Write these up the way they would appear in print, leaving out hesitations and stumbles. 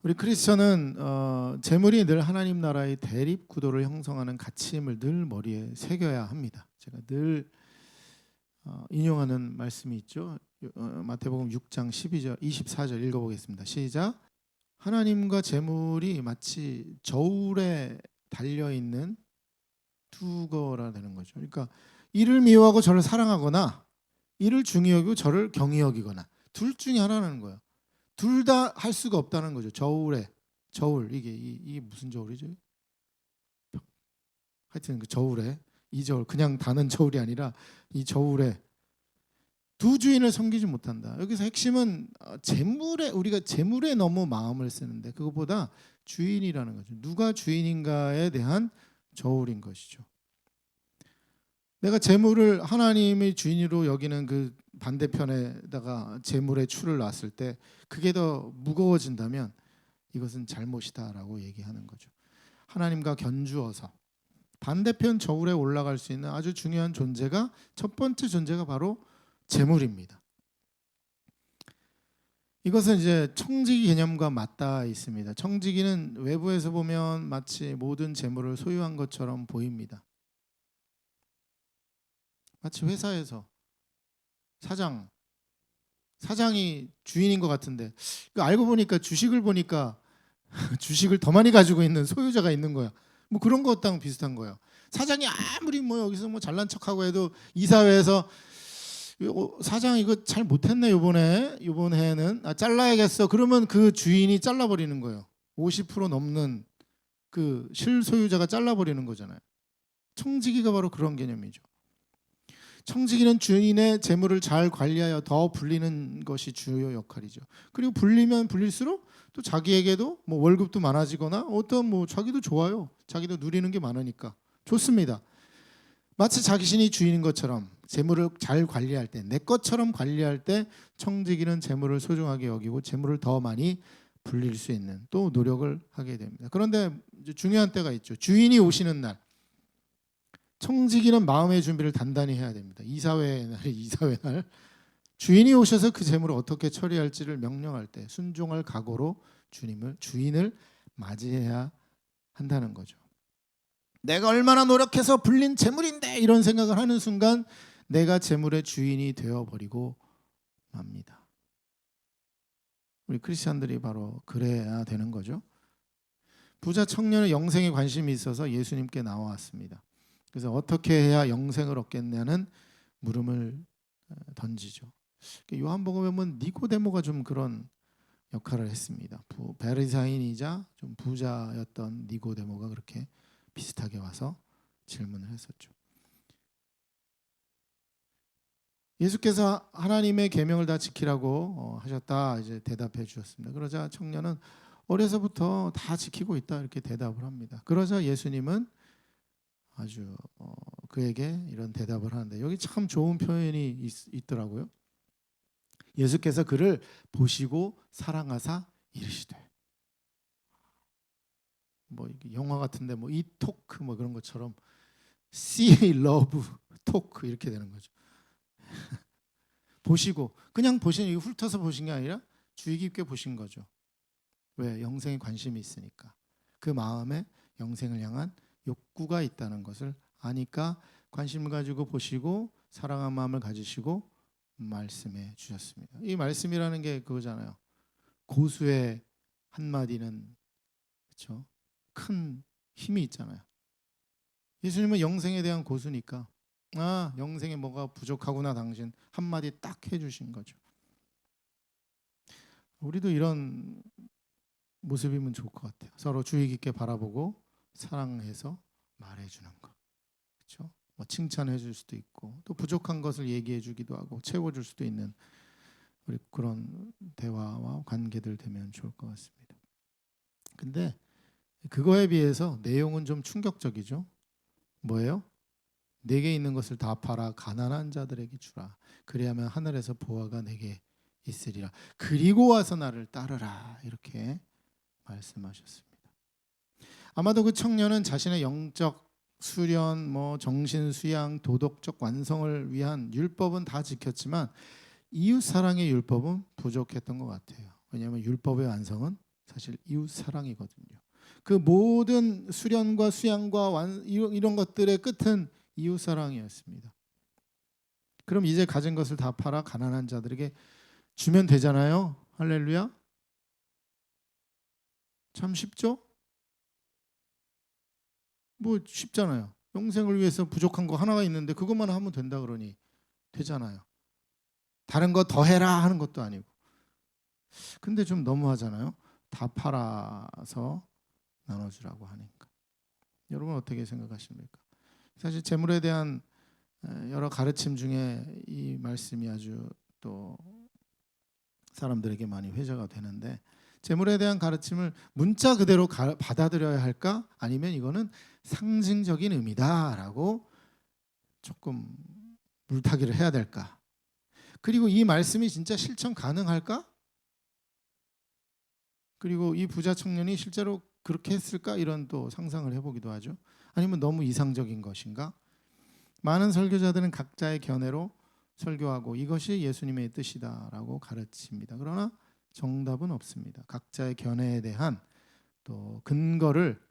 우리 크리스천은 재물이 늘 하나님 나라의 대립 구도를 형성하는 가치임을 늘 머리에 새겨야 합니다. 제가 늘 인용하는 말씀이 있죠. 마태복음 6장 12절 24절 읽어보겠습니다. 시작. 하나님과 재물이 마치 저울에 달려있는 두거라 되는 거죠. 그러니까 이를 미워하고 저를 사랑하거나 이를 중히 여기고 저를 경히 여기거나 둘 중에 하나라는 거예요. 둘 다 할 수가 없다는 거죠. 저울 이게 무슨 저울이죠? 하여튼 그 저울에 이 저울 그냥 다는 저울이 아니라 이 저울에 두 주인을 섬기지 못한다. 여기서 핵심은 재물에 우리가 재물에 너무 마음을 쓰는데 그것보다 주인이라는 거죠. 누가 주인인가에 대한 저울인 것이죠. 내가 재물을 하나님의 주인으로 여기는 그 반대편에다가 재물의 추를 놨을 때 그게 더 무거워진다면 이것은 잘못이다라고 얘기하는 거죠. 하나님과 견주어서 반대편 저울에 올라갈 수 있는 아주 중요한 존재가 첫 번째 존재가 바로 재물입니다. 이것은 이제 청지기 개념과 맞닿아 있습니다. 청지기는 외부에서 보면 마치 모든 재물을 소유한 것처럼 보입니다. 마치 회사에서 사장이 주인인 것 같은데 알고 보니까 주식을 보니까 주식을 더 많이 가지고 있는 소유자가 있는 거야. 뭐 그런 것랑 비슷한 거예요. 사장이 아무리 뭐 여기서 뭐 잘난 척하고 해도 이사회에서 사장 이거 잘 못했네 이번에는 잘라야겠어. 그러면 그 주인이 잘라버리는 거예요. 50% 넘는 그 실소유자가 잘라버리는 거잖아요. 청지기가 바로 그런 개념이죠. 청지기는 주인의 재물을 잘 관리하여 더 불리는 것이 주요 역할이죠. 그리고 불리면 불릴수록 또 자기에게도 뭐 월급도 많아지거나 어떤 뭐 자기도 좋아요. 자기도 누리는 게 많으니까 좋습니다. 마치 자신이 주인인 것처럼 재물을 잘 관리할 때, 내 것처럼 관리할 때 청지기는 재물을 소중하게 여기고 재물을 더 많이 불릴 수 있는 또 노력을 하게 됩니다. 그런데 이제 중요한 때가 있죠. 주인이 오시는 날. 청지기는 마음의 준비를 단단히 해야 됩니다. 이사회 날 주인이 오셔서 그 재물을 어떻게 처리할지를 명령할 때 순종할 각오로 주인을 맞이해야 한다는 거죠. 내가 얼마나 노력해서 불린 재물인데 이런 생각을 하는 순간 내가 재물의 주인이 되어버리고 맙니다. 우리 크리스찬들이 바로 그래야 되는 거죠. 부자 청년의 영생에 관심이 있어서 예수님께 나왔습니다. 그래서 어떻게 해야 영생을 얻겠냐는 물음을 던지죠. 요한복음에 보면 니고데모가 좀 그런 역할을 했습니다. 바리사인이자 좀 부자였던 니고데모가 그렇게 비슷하게 와서 질문을 했었죠. 예수께서 하나님의 계명을 다 지키라고 하셨다 이제 대답해 주셨습니다. 그러자 청년은 어려서부터 다 지키고 있다 이렇게 대답을 합니다. 그러자 예수님은 아주 그에게 이런 대답을 하는데 여기 참 좋은 표현이 있더라고요. 예수께서 그를 보시고 사랑하사 이르시되 뭐 영화 같은데 뭐 이 토크 뭐 그런 것처럼 see love talk 이렇게 되는 거죠. 보시고 그냥 훑어서 보신 게 아니라 주의 깊게 보신 거죠. 왜? 영생에 관심이 있으니까. 그 마음에 영생을 향한 욕구가 있다는 것을 아니까 관심을 가지고 보시고 사랑한 마음을 가지시고 말씀해 주셨습니다. 이 말씀이라는 게 그거잖아요. 고수의 한마디는 그렇죠? 큰 힘이 있잖아요. 예수님은 영생에 대한 고수니까 영생에 뭐가 부족하구나 당신 한마디 딱 해주신 거죠. 우리도 이런 모습이면 좋을 것 같아요. 서로 주의 깊게 바라보고 사랑해서 말해주는 거, 그렇죠? 뭐 칭찬해줄 수도 있고 또 부족한 것을 얘기해주기도 하고 채워줄 수도 있는 우리 그런 대화와 관계들 되면 좋을 것 같습니다. 근데 그거에 비해서 내용은 좀 충격적이죠. 뭐예요? 내게 있는 것을 다 팔아 가난한 자들에게 주라. 그리하면 하늘에서 보화가 내게 있으리라. 그리고 와서 나를 따르라. 이렇게 말씀하셨습니다. 아마도 그 청년은 자신의 영적 수련, 정신 수양, 도덕적 완성을 위한 율법은 다 지켰지만 이웃 사랑의 율법은 부족했던 것 같아요. 왜냐하면 율법의 완성은 사실 이웃 사랑이거든요. 그 모든 수련과 수양과 이런 것들의 끝은 이웃 사랑이었습니다. 그럼 이제 가진 것을 다 팔아 가난한 자들에게 주면 되잖아요. 할렐루야. 참 쉽죠? 뭐 쉽잖아요. 영생을 위해서 부족한 거 하나가 있는데 그것만 하면 된다 그러니 되잖아요. 다른 거 더 해라 하는 것도 아니고. 근데 좀 너무하잖아요. 다 팔아서 나눠주라고 하니까. 여러분 어떻게 생각하십니까? 사실 재물에 대한 여러 가르침 중에 이 말씀이 아주 또 사람들에게 많이 회자가 되는데, 재물에 대한 가르침을 문자 그대로 받아들여야 할까? 아니면 이거는 상징적인 의미다라고 조금 물타기를 해야 될까? 그리고 이 말씀이 진짜 실천 가능할까? 그리고 이 부자 청년이 실제로 그렇게 했을까? 이런 또 상상을 해보기도 하죠. 아니면 너무 이상적인 것인가? 많은 설교자들은 각자의 견해로 설교하고 이것이 예수님의 뜻이다라고 가르칩니다. 그러나 정답은 없습니다. 각자의 견해에 대한 또 근거를,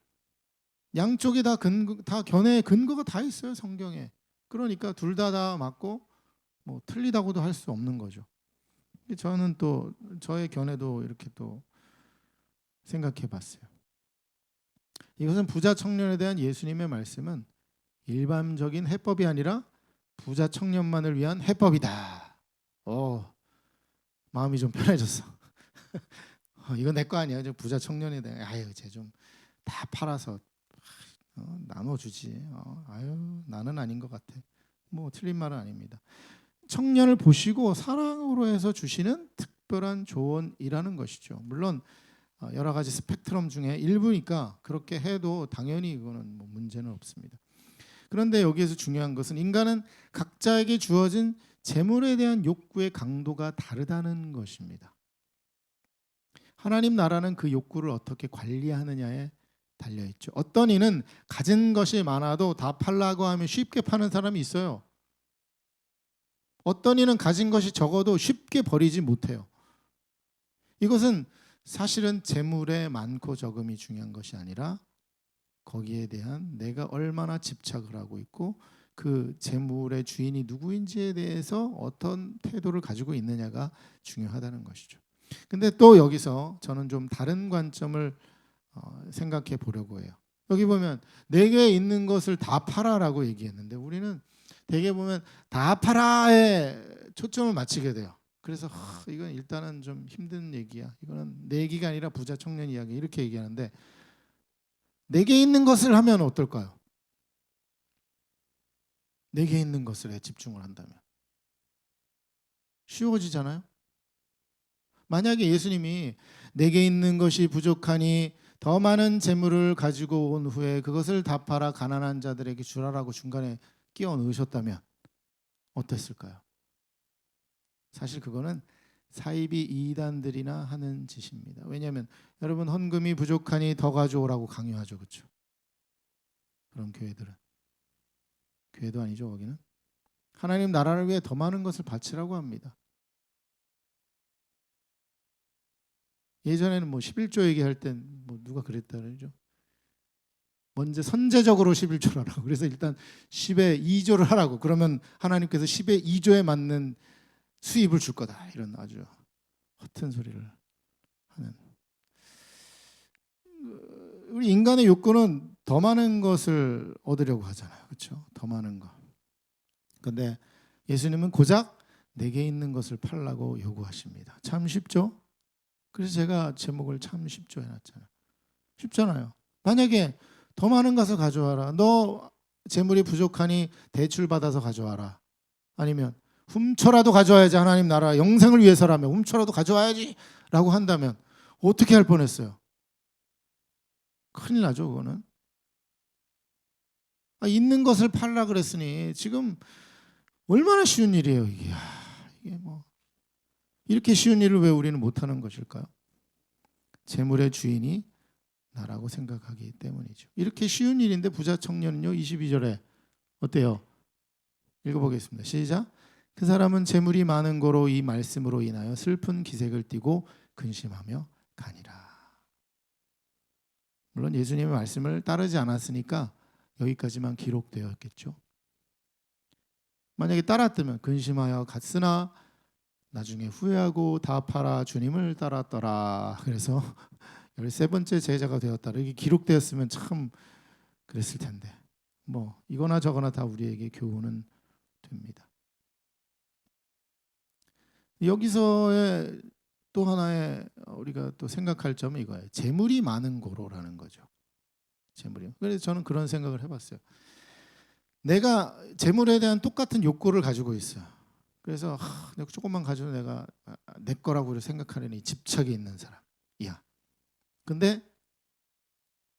양쪽에 다 견해의 근거가 다 있어요, 성경에. 그러니까 둘 다 맞고 뭐 틀리다고도 할 수 없는 거죠. 저는 또 저의 견해도 이렇게 또 생각해 봤어요. 이것은 부자 청년에 대한 예수님의 말씀은 일반적인 해법이 아니라 부자 청년만을 위한 해법이다. 마음이 좀 편해졌어. 이거 내 거 아니야. 저 부자 청년에 대해 아유, 쟤 좀 다 팔아서 나눠주지. 아유, 나는 아닌 것 같아. 뭐 틀린 말은 아닙니다. 청년을 보시고 사랑으로 해서 주시는 특별한 조언이라는 것이죠. 물론 여러 가지 스펙트럼 중에 일부니까 그렇게 해도 당연히 이거는 뭐 문제는 없습니다. 그런데 여기에서 중요한 것은 인간은 각자에게 주어진 재물에 대한 욕구의 강도가 다르다는 것입니다. 하나님 나라는 그 욕구를 어떻게 관리하느냐에 달려있죠. 어떤 이는 가진 것이 많아도 다 팔라고 하면 쉽게 파는 사람이 있어요. 어떤 이는 가진 것이 적어도 쉽게 버리지 못해요. 이것은 사실은 재물의 많고 적음이 중요한 것이 아니라 거기에 대한 내가 얼마나 집착을 하고 있고 그 재물의 주인이 누구인지에 대해서 어떤 태도를 가지고 있느냐가 중요하다는 것이죠. 근데 또 여기서 저는 좀 다른 관점을 생각해 보려고 해요. 여기 보면 내게 있는 것을 다 팔아라고 얘기했는데 우리는 대개 보면 다 팔아에 초점을 맞추게 돼요. 그래서 이건 일단은 좀 힘든 얘기야. 이거는 내 얘기가 아니라 부자 청년 이야기 이렇게 얘기하는데, 내게 있는 것을 하면 어떨까요? 내게 있는 것에 집중을 한다면 쉬워지잖아요. 만약에 예수님이 내게 있는 것이 부족하니 더 많은 재물을 가지고 온 후에 그것을 다 팔아 가난한 자들에게 주라라고 중간에 끼워 넣으셨다면 어땠을까요? 사실 그거는 사이비 이단들이나 하는 짓입니다. 왜냐하면 여러분 헌금이 부족하니 더 가져오라고 강요하죠. 그렇죠? 그런 교회도 아니죠. 거기는 하나님 나라를 위해 더 많은 것을 바치라고 합니다. 예전에는 뭐 11조 얘기할 땐 뭐 누가 그랬다 그러죠. 먼저 선제적으로 11조를 하라고. 그래서 일단 10의 2조를 하라고. 그러면 하나님께서 10의 2조에 맞는 수입을 줄 거다. 이런 아주 허튼 소리를 하는. 우리 인간의 욕구는 더 많은 것을 얻으려고 하잖아요. 그렇죠? 더 많은 거. 그런데 예수님은 고작 내게 있는 것을 팔라고 요구하십니다. 참 쉽죠? 그래서 제가 제목을 참 쉽죠 해놨잖아요. 쉽잖아요. 만약에 더 많은 것을 가져와라. 너 재물이 부족하니 대출 받아서 가져와라. 아니면 훔쳐라도 가져와야지. 하나님 나라 영생을 위해서라면 훔쳐라도 가져와야지 라고 한다면 어떻게 할 뻔했어요? 큰일 나죠. 그거는. 있는 것을 팔라 그랬으니 지금 얼마나 쉬운 일이에요. 이게 뭐 이렇게 쉬운 일을 왜 우리는 못하는 것일까요? 재물의 주인이 나라고 생각하기 때문이죠. 이렇게 쉬운 일인데 부자 청년은요 22절에 어때요? 읽어보겠습니다. 시작. 그 사람은 재물이 많은 거로 이 말씀으로 인하여 슬픈 기색을 띠고 근심하며 가니라. 물론 예수님의 말씀을 따르지 않았으니까 여기까지만 기록되었겠죠. 만약에 따랐다면 근심하여 갔으나 나중에 후회하고 다 팔아 주님을 따랐더라. 그래서 13번째 제자가 되었다. 이렇게 기록되었으면 참 그랬을 텐데. 뭐 이거나 저거나 다 우리에게 교훈은 됩니다. 여기서의 또 하나의 우리가 또 생각할 점은 이거예요. 재물이 많은 고로라는 거죠. 재물이. 그래서 저는 그런 생각을 해봤어요. 내가 재물에 대한 똑같은 욕구를 가지고 있어요. 그래서 내가 조금만 가지고 내가 내 거라고 생각하는 이 집착이 있는 사람이야. 근데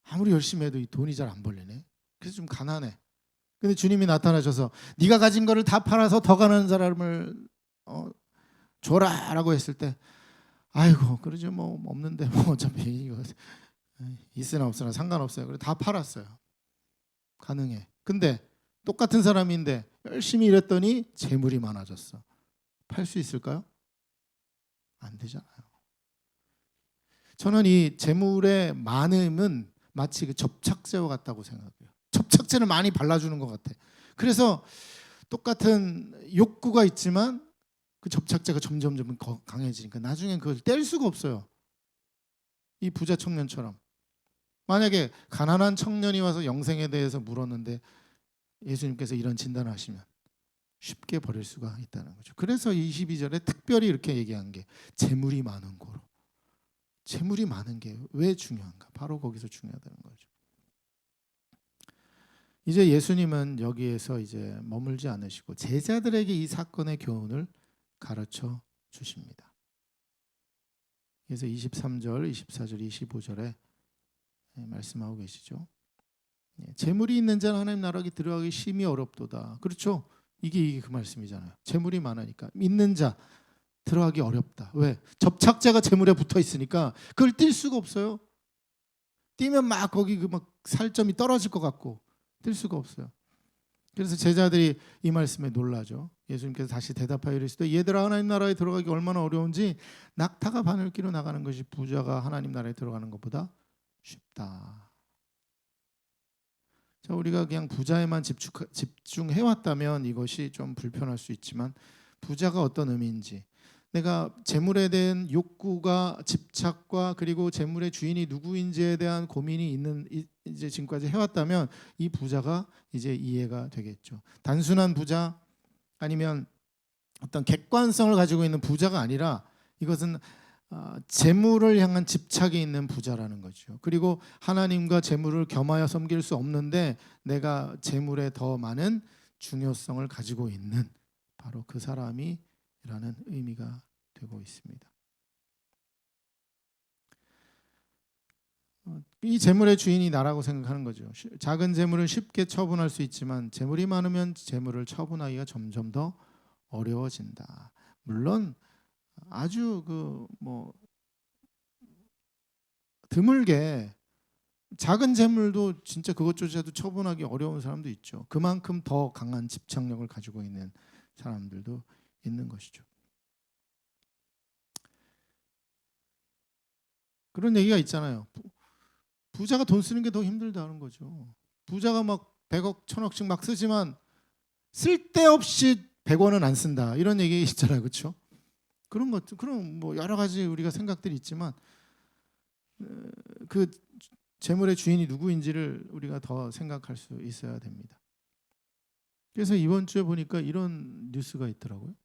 아무리 열심히 해도 이 돈이 잘 안 벌리네. 그래서 좀 가난해. 근데 주님이 나타나셔서 네가 가진 거를 다 팔아서 더 가난한 사람을 줘라라고 했을 때 아이고 그러죠. 뭐 없는데 뭐 어차피 이거 있으나 없으나 상관없어요. 그래서 다 팔았어요. 가능해. 근데 똑같은 사람인데 열심히 일했더니 재물이 많아졌어. 팔 수 있을까요? 안 되잖아요. 저는 이 재물의 많음은 마치 그 접착제와 같다고 생각해요. 접착제를 많이 발라주는 것 같아. 그래서 똑같은 욕구가 있지만 그 접착제가 점점 강해지니까 나중엔 그걸 뗄 수가 없어요. 이 부자 청년처럼. 만약에 가난한 청년이 와서 영생에 대해서 물었는데 예수님께서 이런 진단을 하시면 쉽게 버릴 수가 있다는 거죠. 그래서 22절에 특별히 이렇게 얘기한 게 재물이 많은 고로. 재물이 많은 게 왜 중요한가? 바로 거기서 중요하다는 거죠. 이제 예수님은 여기에서 이제 머물지 않으시고 제자들에게 이 사건의 교훈을 가르쳐 주십니다. 그래서 23절, 24절, 25절에 말씀하고 계시죠. 재물이 있는 자는 하나님 나라에 들어가기 심히 어렵도다. 그렇죠? 이게 그 말씀이잖아요. 재물이 많으니까 있는 자 들어가기 어렵다. 왜? 접착제가 재물에 붙어 있으니까 그걸 뛸 수가 없어요. 뛰면 막 거기 그 막 살점이 떨어질 것 같고 뛸 수가 없어요. 그래서 제자들이 이 말씀에 놀라죠. 예수님께서 다시 대답하여 이르시되 얘들아 하나님 나라에 들어가기 얼마나 어려운지 낙타가 바늘기로 나가는 것이 부자가 하나님 나라에 들어가는 것보다 쉽다. 자, 우리가 그냥 부자에만 집중해 왔다면 이것이 좀 불편할 수 있지만 부자가 어떤 의미인지 내가 재물에 대한 욕구가 집착과 그리고 재물의 주인이 누구인지에 대한 고민이 있는 이제 지금까지 해왔다면 이 부자가 이제 이해가 되겠죠. 단순한 부자 아니면 어떤 객관성을 가지고 있는 부자가 아니라 이것은 재물을 향한 집착이 있는 부자라는 거죠. 그리고 하나님과 재물을 겸하여 섬길 수 없는데 내가 재물에 더 많은 중요성을 가지고 있는 바로 그 사람이 라는 의미가 되고 있습니다. 이 재물의 주인이 나라고 생각하는 거죠. 작은 재물은 쉽게 처분할 수 있지만 재물이 많으면 재물을 처분하기가 점점 더 어려워진다. 물론 아주 드물게 작은 재물도 진짜 그것조차도 처분하기 어려운 사람도 있죠. 그만큼 더 강한 집착력을 가지고 있는 사람들도 있는 것이죠. 그런 얘기가 있잖아요. 부자가 돈 쓰는 게 더 힘들다는 거죠. 부자가 막 100억, 1000억씩 막 쓰지만 쓸데없이 100원은 안 쓴다. 이런 얘기 있잖아요. 그렇죠? 그런 것, 그런 뭐 여러 가지 우리가 생각들이 있지만 그 재물의 주인이 누구인지를 우리가 더 생각할 수 있어야 됩니다. 그래서 이번 주에 보니까 이런 뉴스가 있더라고요.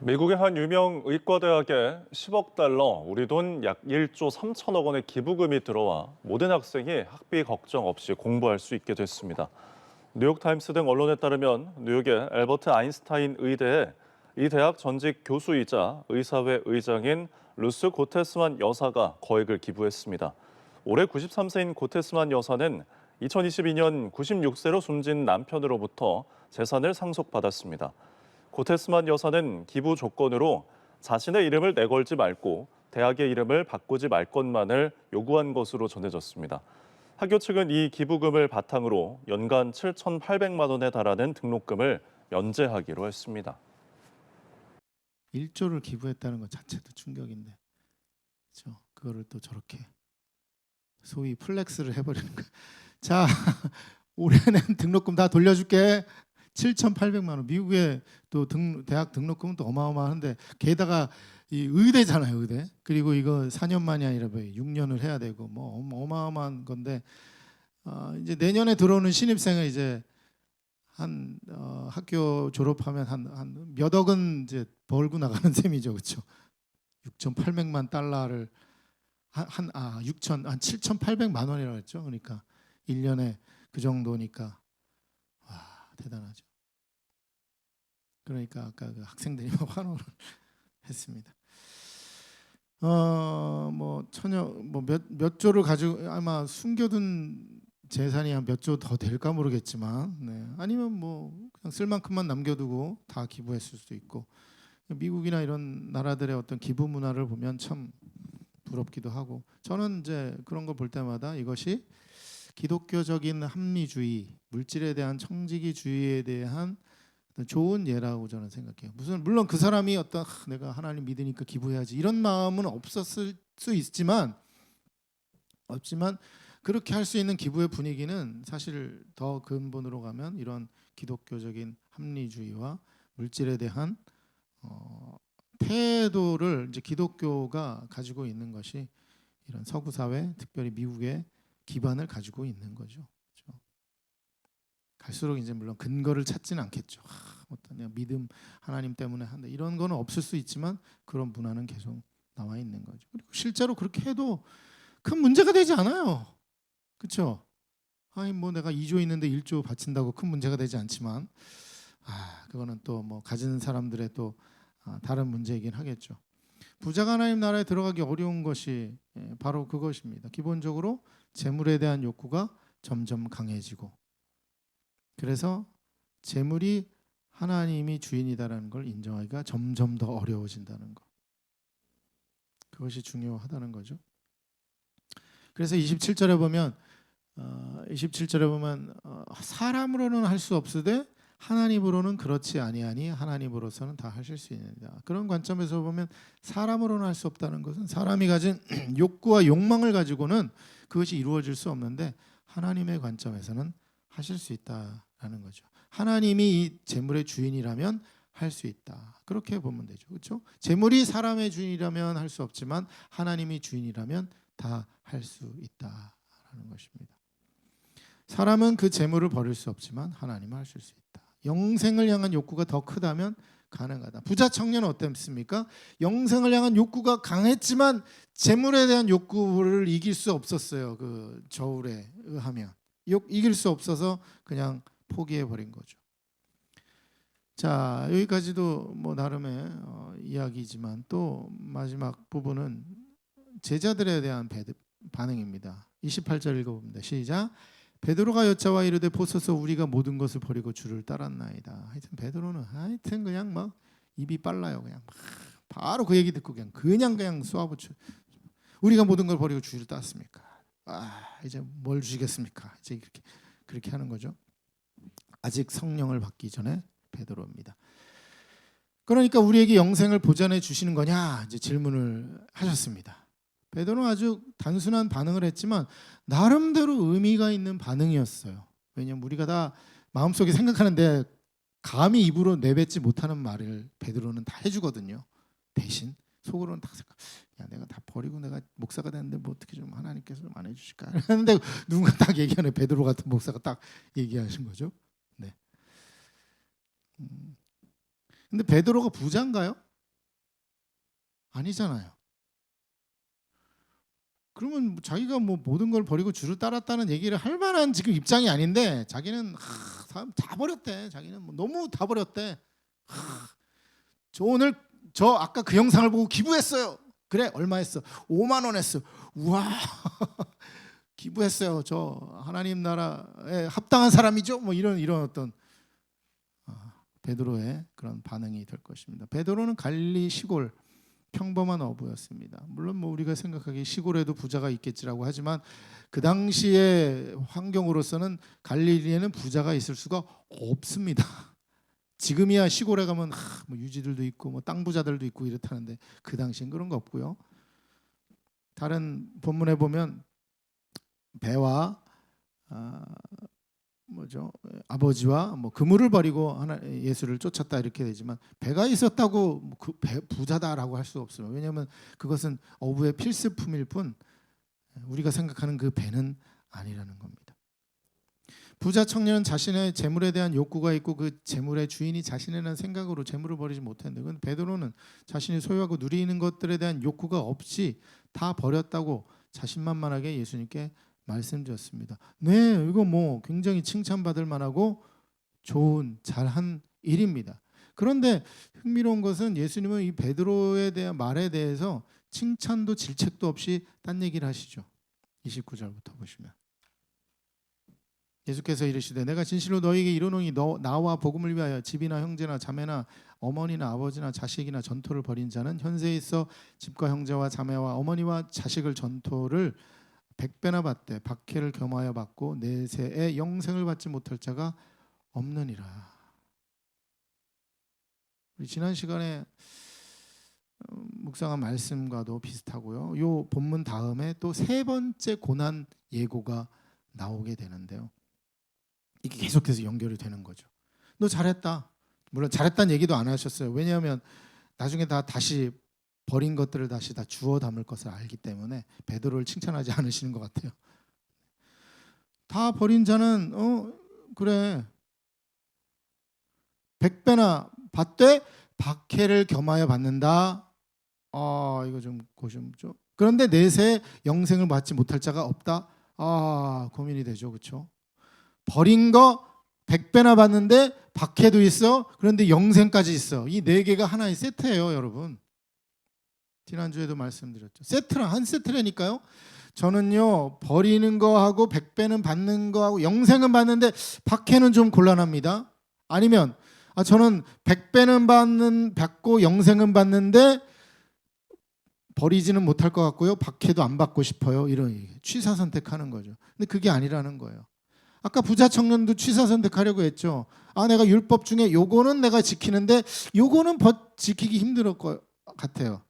미국의 한 유명 의과대학에 10억 달러, 우리 돈 약 1조 3천억 원의 기부금이 들어와 모든 학생이 학비 걱정 없이 공부할 수 있게 됐습니다. 뉴욕타임스 등 언론에 따르면 뉴욕의 엘버트 아인슈타인 의대에 이 대학 전직 교수이자 의사회 의장인 루스 고테스만 여사가 거액을 기부했습니다. 올해 93세인 고테스만 여사는 2022년 96세로 숨진 남편으로부터 재산을 상속받았습니다. 고테스만 여사는 기부 조건으로 자신의 이름을 내걸지 말고 대학의 이름을 바꾸지 말 것만을 요구한 것으로 전해졌습니다. 학교 측은 이 기부금을 바탕으로 연간 7,800만 원에 달하는 등록금을 면제하기로 했습니다. 1조를 기부했다는 것 자체도 충격인데, 그렇죠? 그거를 또 저렇게 소위 플렉스를 해버리는 거야. 자, 올해는 등록금 다 돌려줄게. 7,800만 원. 미국의 또 대학 등록금은 또 어마어마한데 게다가 이 의대잖아요, 의대. 그리고 이거 4년만이 아니라 6년을 해야 되고 뭐 어마어마한 건데 이제 내년에 들어오는 신입생은 이제 한 학교 졸업하면 한 몇 억은 이제 벌고 나가는 셈이죠, 그렇죠? 6,800만 달러를 한 7,800만 원이라고 했죠. 그러니까 1년에 그 정도니까 와, 대단하죠. 그러니까 아까 그 학생들이 막 환호를 했습니다. 뭐 천여 몇 조를 가지고 아마 숨겨둔 재산이 한 몇 조 더 될까 모르겠지만, 네. 아니면 뭐 그냥 쓸 만큼만 남겨두고 다 기부했을 수도 있고, 미국이나 이런 나라들의 어떤 기부 문화를 보면 참 부럽기도 하고, 저는 이제 그런 거 볼 때마다 이것이 기독교적인 합리주의, 물질에 대한 청지기주의에 대한 좋은 예라고 저는 생각해요. 물론 그 사람이 어떤 내가 하나님 믿으니까 기부해야지 이런 마음은 없었을 수 있지만 그렇게 할 수 있는 기부의 분위기는 사실 더 근본으로 가면 이런 기독교적인 합리주의와 물질에 대한 태도를 이제 기독교가 가지고 있는 것이 이런 서구 사회, 특별히 미국의 기반을 가지고 있는 거죠. 그렇죠? 갈수록 이제 물론 근거를 찾지는 않겠죠. 어떤 믿음 하나님 때문에 한다 이런 거는 없을 수 있지만 그런 문화는 계속 나와 있는 거죠. 그리고 실제로 그렇게 해도 큰 문제가 되지 않아요. 그렇죠? 아니 뭐 내가 2조 있는데 1조 바친다고 큰 문제가 되지 않지만 그거는 또 뭐 가진 사람들의 또 다른 문제이긴 하겠죠. 부자가 하나님 나라에 들어가기 어려운 것이 바로 그것입니다. 기본적으로 재물에 대한 욕구가 점점 강해지고, 그래서 재물이 하나님이 주인이다라는 걸 인정하기가 점점 더 어려워진다는 것. 그것이 중요하다는 거죠. 그래서 27절에 보면 사람으로는 할 수 없으되 하나님으로는 그렇지 아니하니 하나님으로서는 다 하실 수 있느니라. 그런 관점에서 보면 사람으로는 할 수 없다는 것은 사람이 가진 욕구와 욕망을 가지고는 그것이 이루어질 수 없는데 하나님의 관점에서는 하실 수 있다라는 거죠. 하나님이 이 재물의 주인이라면 할 수 있다. 그렇게 보면 되죠. 그렇죠? 재물이 사람의 주인이라면 할 수 없지만 하나님이 주인이라면 다 할 수 있다라는 것입니다. 사람은 그 재물을 버릴 수 없지만 하나님은 하실 수 있다. 영생을 향한 욕구가 더 크다면 가능하다. 부자 청년은 어땠습니까? 영생을 향한 욕구가 강했지만 재물에 대한 욕구를 이길 수 없었어요. 그 저울에 의하면 이길 수 없어서 그냥 포기해 버린 거죠. 자, 여기까지도 뭐 나름의 이야기지만 또 마지막 부분은 제자들에 대한 반응입니다. 28절 읽어봅니다. 시작. 베드로가 여짜와 이르되 보소서 우리가 모든 것을 버리고 주를 따랐나이다. 하여튼 베드로는 그냥 막 입이 빨라요. 그냥 바로 그 얘기 듣고 그냥 쏘아붙여. 우리가 모든 걸 버리고 주를 따랐습니까? 이제 뭘 주시겠습니까? 이제 그렇게 하는 거죠. 아직 성령을 받기 전에 베드로입니다. 그러니까 우리에게 영생을 보전해 주시는 거냐 이제 질문을 하셨습니다. 베드로는 아주 단순한 반응을 했지만 나름대로 의미가 있는 반응이었어요. 왜냐하면 우리가 다 마음속에 생각하는데 감히 입으로 내뱉지 못하는 말을 베드로는 다 해주거든요. 대신 속으로는 다 생각, 내가 다 버리고 내가 목사가 됐는데 뭐 어떻게 좀 하나님께서 좀 안 해주실까 하는데 누군가 딱 얘기하네. 베드로 같은 목사가 딱 얘기하신 거죠. 네. 근데 베드로가 부자인가요? 아니잖아요. 그러면 자기가 뭐 모든 걸 버리고 주를 따랐다는 얘기를 할 만한 지금 입장이 아닌데 자기는 사람 다 버렸대. 자기는 뭐 너무 다 버렸대. 저 아까 그 영상을 보고 기부했어요. 그래 얼마 했어? 5만 원 했어. 우와 기부했어요. 저 하나님 나라에 합당한 사람이죠. 뭐 이런 어떤 베드로의 그런 반응이 될 것입니다. 베드로는 갈릴리 시골 평범한 어부였습니다. 물론 뭐 우리가 생각하기에 시골에도 부자가 있겠지라고 하지만 그 당시의 환경으로서는 갈릴리에는 부자가 있을 수가 없습니다. 지금이야 시골에 가면 뭐 유지들도 있고 뭐 땅 부자들도 있고 이렇다는데 그 당시엔 그런 거 없고요. 다른 본문에 보면 배와 뭐죠? 아버지와 뭐 그물을 버리고 하나 예수를 쫓았다 이렇게 되지만 배가 있었다고 그 배 부자다라고 할 수 없어요. 왜냐하면 그것은 어부의 필수품일 뿐 우리가 생각하는 그 배는 아니라는 겁니다. 부자 청년은 자신의 재물에 대한 욕구가 있고 그 재물의 주인이 자신이라는 생각으로 재물을 버리지 못했는데, 그런데 베드로는 자신이 소유하고 누리는 것들에 대한 욕구가 없이 다 버렸다고 자신만만하게 예수님께 말씀드렸습니다. 네, 이거 뭐 굉장히 칭찬받을 만하고 좋은 잘한 일입니다. 그런데 흥미로운 것은 예수님은 이 베드로에 대한 말에 대해서 칭찬도 질책도 없이 딴 얘기를 하시죠. 29절부터 보시면 예수께서 이르시되 내가 진실로 너희에게 이르노니 나와 복음을 위하여 집이나 형제나 자매나 어머니나 아버지나 자식이나 전토를 벌인 자는 현세에 있어 집과 형제와 자매와 어머니와 자식을 전토를 100배나 받되 박해를 겸하여 받고 내세에 영생을 받지 못할 자가 없느니라. 우리 지난 시간에 묵상한 말씀과도 비슷하고요. 요 본문 다음에 또 세 번째 고난 예고가 나오게 되는데요. 이게 계속해서 연결이 되는 거죠. 너 잘했다. 물론 잘했다는 얘기도 안 하셨어요. 왜냐하면 나중에 다시 버린 것들을 다시 다 주워 담을 것을 알기 때문에 베드로를 칭찬하지 않으시는 것 같아요. 다 버린 자는 그래 100배나 받되 박해를 겸하여 받는다. 이거 좀 고심죠. 그런데 내세 영생을 받지 못할 자가 없다. 고민이 되죠, 그렇죠? 버린 거 100배나 받는데 박해도 있어. 그런데 영생까지 있어. 이 네 개가 하나의 세트예요, 여러분. 지난주에도 말씀드렸죠. 한 세트라니까요. 저는요, 버리는 거하고 100배는 받는 거하고 영생은 받는데 박해는 좀 곤란합니다. 아니면 저는 100배는 받고 영생은 받는데 버리지는 못할 것 같고요. 박해도 안 받고 싶어요. 이런 취사 선택하는 거죠. 근데 그게 아니라는 거예요. 아까 부자 청년도 취사 선택하려고 했죠. 내가 율법 중에 요거는 내가 지키는데 요거는 지키기 힘들 것 같아요.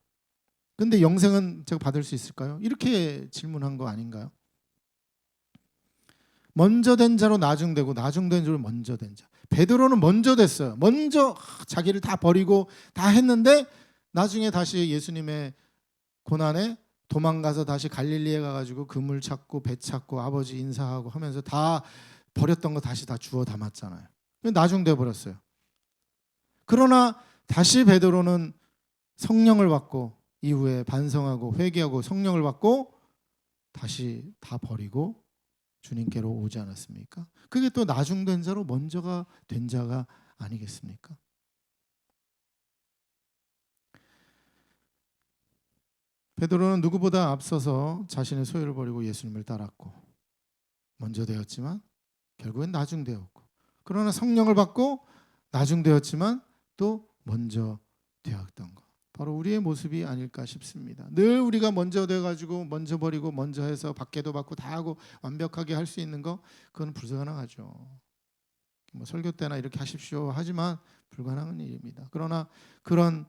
근데 영생은 제가 받을 수 있을까요? 이렇게 질문한 거 아닌가요? 먼저 된 자로 나중되고 나중된 자로 먼저 된 자. 베드로는 먼저 됐어요. 먼저 자기를 다 버리고 다 했는데 나중에 다시 예수님의 고난에 도망가서 다시 갈릴리에 가가지고 그물 찾고 배 찾고 아버지 인사하고 하면서 다 버렸던 거 다시 다 주워 담았잖아요. 나중돼 버렸어요. 그러나 다시 베드로는 성령을 받고 이후에 반성하고 회개하고 성령을 받고 다시 다 버리고 주님께로 오지 않았습니까? 그게 또 나중된 자로 먼저가 된 자가 아니겠습니까? 베드로는 누구보다 앞서서 자신의 소유를 버리고 예수님을 따랐고 먼저 되었지만 결국엔 나중되었고, 그러나 성령을 받고 나중되었지만 또 먼저 되었던 것, 바로 우리의 모습이 아닐까 싶습니다. 늘 우리가 먼저 돼가지고 먼저 버리고 먼저 해서 박해도 받고 다 하고 완벽하게 할 수 있는 거, 그건 불가능하죠. 뭐 설교 때나 이렇게 하십시오 하지만 불가능한 일입니다. 그러나 그런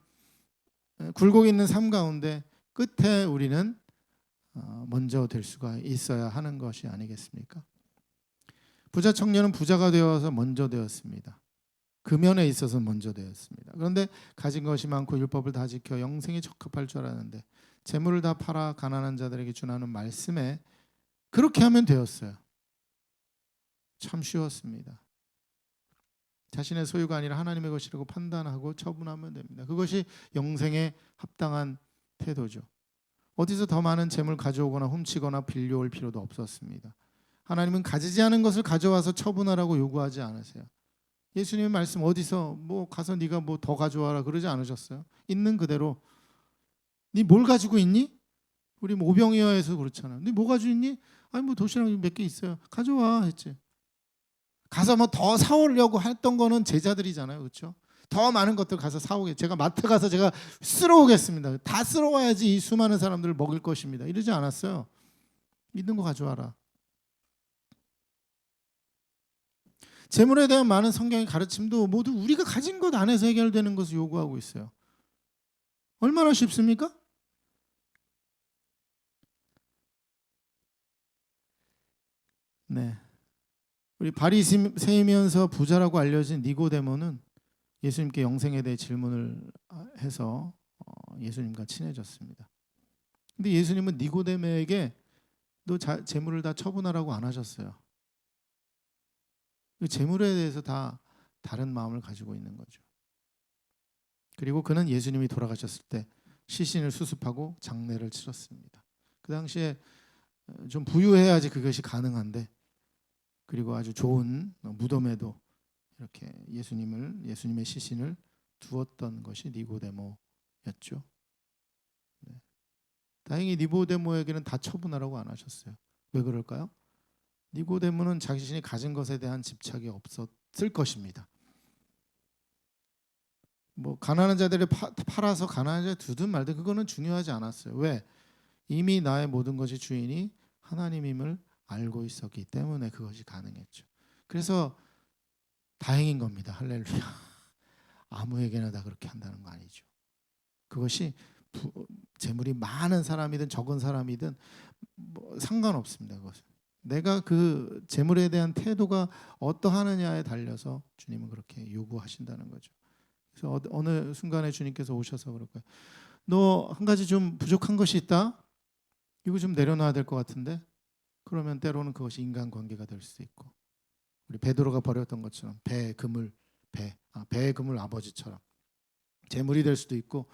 굴곡 있는 삶 가운데 끝에 우리는 먼저 될 수가 있어야 하는 것이 아니겠습니까? 부자 청년은 부자가 되어서 먼저 되었습니다. 그 면에 있어서 먼저 되었습니다. 그런데 가진 것이 많고 율법을 다 지켜 영생에 적합할 줄 알았는데 재물을 다 팔아 가난한 자들에게 주라는 말씀에 그렇게 하면 되었어요. 참 쉬웠습니다. 자신의 소유가 아니라 하나님의 것이라고 판단하고 처분하면 됩니다. 그것이 영생에 합당한 태도죠. 어디서 더 많은 재물 가져오거나 훔치거나 빌려올 필요도 없었습니다. 하나님은 가지지 않은 것을 가져와서 처분하라고 요구하지 않으세요. 예수님의 말씀 어디서 뭐 가서 네가 뭐 더 가져와라 그러지 않으셨어요. 있는 그대로. 네 뭘 가지고 있니? 우리 뭐 오병이어에서 그렇잖아. 네 뭐 가지고 있니? 아니 뭐 도시락 몇 개 있어요. 가져와 했지. 가서 뭐 더 사오려고 했던 거는 제자들이잖아요, 그렇죠? 더 많은 것들 가서 사오게. 제가 마트 가서 제가 쓸어오겠습니다. 다 쓸어와야지 이 수많은 사람들을 먹일 것입니다. 이러지 않았어요. 있는 거 가져와라. 재물에 대한 많은 성경의 가르침도 모두 우리가 가진 것 안에서 해결되는 것을 요구하고 있어요. 얼마나 쉽습니까? 네. 우리 바리새이면서 부자라고 알려진 니고데모는 예수님께 영생에 대해 질문을 해서 예수님과 친해졌습니다. 근데 예수님은 니고데모에게 너 재물을 다 처분하라고 안 하셨어요. 그 재물에 대해서 다 다른 마음을 가지고 있는 거죠. 그리고 그는 예수님이 돌아가셨을 때 시신을 수습하고 장례를 치렀습니다. 그 당시에 좀 부유해야지 그것이 가능한데, 그리고 아주 좋은 무덤에도 이렇게 예수님의 시신을 두었던 것이 니고데모였죠. 네. 다행히 니고데모에게는 다 처분하라고 안 하셨어요. 왜 그럴까요? 니고데모는 자신이 가진 것에 대한 집착이 없었을 것입니다. 뭐 가난한 자들을 팔아서 가난한 자를 두든 말든 그거는 중요하지 않았어요. 왜? 이미 나의 모든 것이 주인이 하나님임을 알고 있었기 때문에 그것이 가능했죠. 그래서 다행인 겁니다. 할렐루야. 아무에게나 다 그렇게 한다는 거 아니죠. 그것이 재물이 많은 사람이든 적은 사람이든 뭐 상관없습니다. 그것은 내가 그 재물에 대한 태도가 어떠하느냐에 달려서 주님은 그렇게 요구하신다는 거죠. 그래서 어느 순간에 주님께서 오셔서 그럴 거예요. 너 한 가지 좀 부족한 것이 있다. 이거 좀 내려놔야 될 것 같은데. 그러면 때로는 그것이 인간관계가 될 수 있고, 우리 베드로가 버렸던 것처럼 배의 그물 아버지처럼 재물이 될 수도 있고,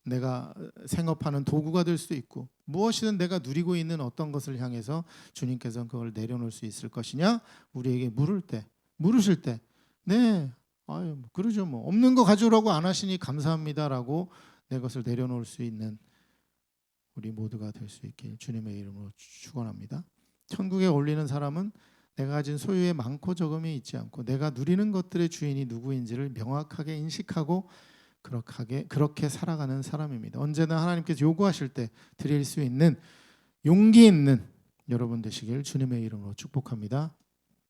내가 생업하는 도구가 될 수도 있고, 무엇이든 내가 누리고 있는 어떤 것을 향해서 주님께서는 그걸 내려놓을 수 있을 것이냐, 우리에게 물으실 때 네, 아유 그러죠, 뭐 없는 거 가져오라고 안 하시니 감사합니다라고 내 것을 내려놓을 수 있는 우리 모두가 될 수 있길 주님의 이름으로 축원합니다. 천국에 올리는 사람은 내가 가진 소유에 많고 적음이 있지 않고 내가 누리는 것들의 주인이 누구인지를 명확하게 인식하고 그렇게 살아가는 사람입니다. 언제나 하나님께서 요구하실 때 드릴 수 있는 용기 있는 여러분 되시길 주님의 이름으로 축복합니다.